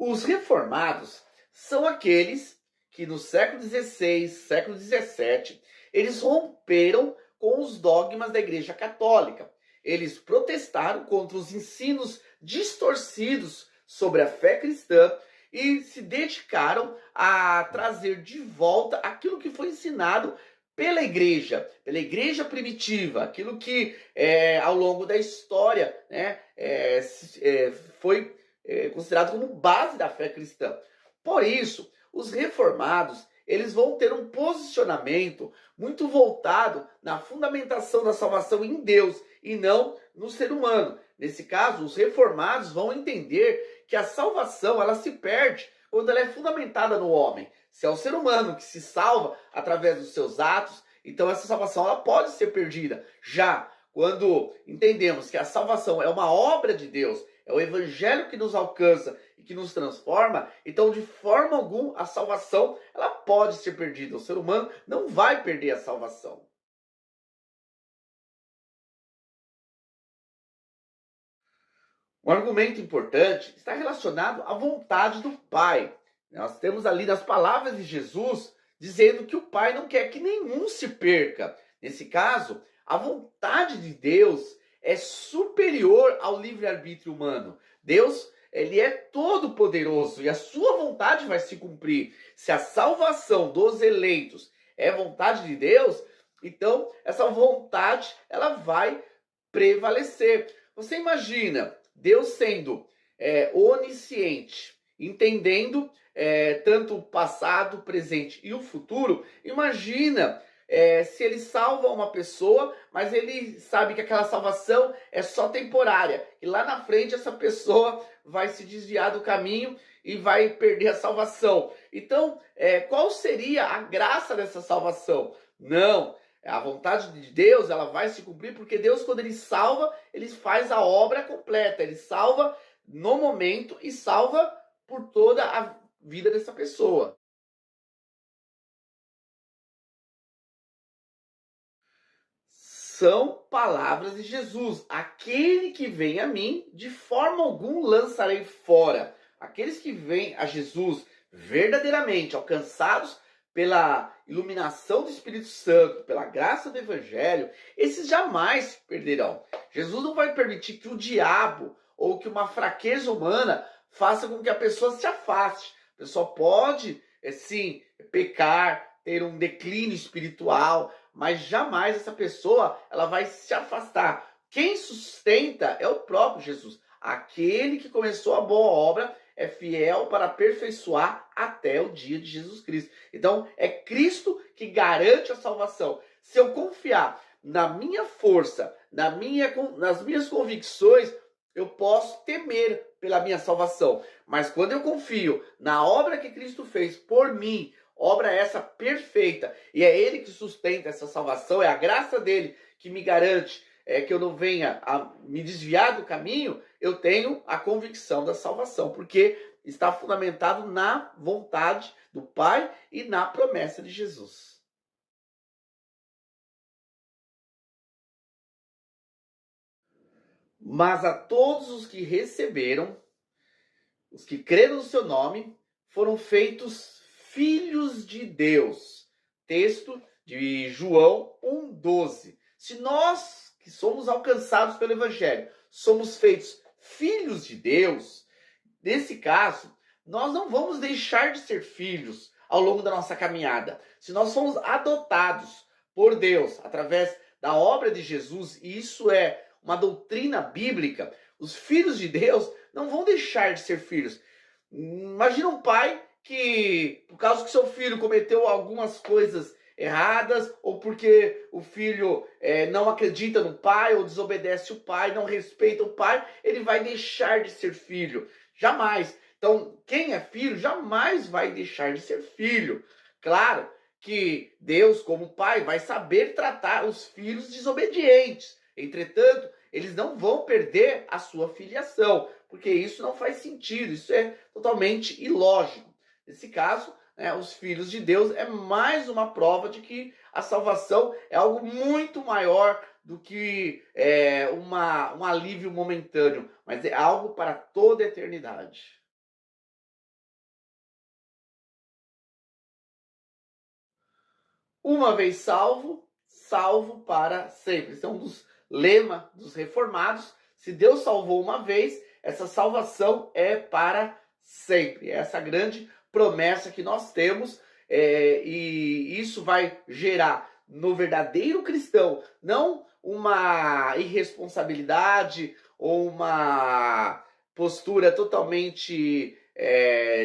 Os reformados são aqueles que no século XVI, século XVII, eles romperam com os dogmas da Igreja Católica. Eles protestaram contra os ensinos distorcidos sobre a fé cristã e se dedicaram a trazer de volta aquilo que foi ensinado pela igreja primitiva, aquilo que ao longo da história, né, foi considerado como base da fé cristã. Por isso, os reformados eles vão ter um posicionamento muito voltado na fundamentação da salvação em Deus e não no ser humano. Nesse caso, os reformados vão entender que a salvação ela se perde quando ela é fundamentada no homem. Se é o ser humano que se salva através dos seus atos, então essa salvação ela pode ser perdida. Já quando entendemos que a salvação é uma obra de Deus, é o evangelho que nos alcança e que nos transforma, então de forma alguma a salvação ela pode ser perdida. O ser humano não vai perder a salvação. Um argumento importante está relacionado à vontade do Pai. Nós temos ali nas palavras de Jesus dizendo que o Pai não quer que nenhum se perca. Nesse caso, a vontade de Deus é superior ao livre-arbítrio humano. Deus, ele é todo poderoso e a sua vontade vai se cumprir. Se a salvação dos eleitos é vontade de Deus, então essa vontade ela vai prevalecer. Você imagina Deus sendo onisciente, entendendo tanto o passado, o presente e o futuro. Imagina se ele salva uma pessoa, mas ele sabe que aquela salvação é só temporária. E lá na frente essa pessoa vai se desviar do caminho e vai perder a salvação. Então, qual seria a graça dessa salvação? Não, a vontade de Deus ela vai se cumprir porque Deus, quando ele salva, ele faz a obra completa. Ele salva no momento e salva por toda a vida dessa pessoa. São palavras de Jesus. Aquele que vem a mim, de forma alguma lançarei fora. Aqueles que vêm a Jesus verdadeiramente alcançados pela iluminação do Espírito Santo, pela graça do Evangelho, esses jamais perderão. Jesus não vai permitir que o diabo ou que uma fraqueza humana faça com que a pessoa se afaste. A pessoa pode, sim, pecar, ter um declínio espiritual, mas jamais essa pessoa ela vai se afastar. Quem sustenta é o próprio Jesus. Aquele que começou a boa obra é fiel para aperfeiçoar até o dia de Jesus Cristo. Então, é Cristo que garante a salvação. Se eu confiar na minha força, nas minhas convicções, eu posso temer pela minha salvação. Mas quando eu confio na obra que Cristo fez por mim, obra essa perfeita, e é Ele que sustenta essa salvação, é a graça dele que me garante que eu não venha a me desviar do caminho, eu tenho a convicção da salvação, porque está fundamentado na vontade do Pai e na promessa de Jesus. Mas a todos os que receberam, os que creram no seu nome, foram feitos filhos de Deus. Texto de João 1,12. Se nós, que somos alcançados pelo Evangelho, somos feitos filhos de Deus, nesse caso, nós não vamos deixar de ser filhos ao longo da nossa caminhada. Se nós fomos adotados por Deus através da obra de Jesus, e isso é uma doutrina bíblica, os filhos de Deus não vão deixar de ser filhos. Imagina um pai que, por causa que seu filho cometeu algumas coisas erradas, ou porque o filho não acredita no pai, ou desobedece o pai, não respeita o pai, ele vai deixar de ser filho. Jamais. Então, quem é filho jamais vai deixar de ser filho. Claro que Deus, como pai, vai saber tratar os filhos desobedientes. Entretanto, eles não vão perder a sua filiação, porque isso não faz sentido, isso é totalmente ilógico. Nesse caso, os filhos de Deus é mais uma prova de que a salvação é algo muito maior do que um alívio momentâneo, mas é algo para toda a eternidade. Uma vez salvo, salvo para sempre. Esse é um dos lemas dos reformados. Se Deus salvou uma vez, essa salvação é para sempre. Essa grande promessa que nós temos, e isso vai gerar no verdadeiro cristão não uma irresponsabilidade ou uma postura totalmente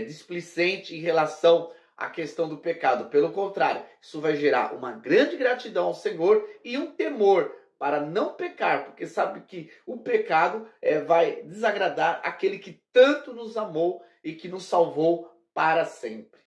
displicente em relação à questão do pecado. Pelo contrário, isso vai gerar uma grande gratidão ao Senhor e um temor para não pecar, porque sabe que o pecado vai desagradar aquele que tanto nos amou e que nos salvou para sempre.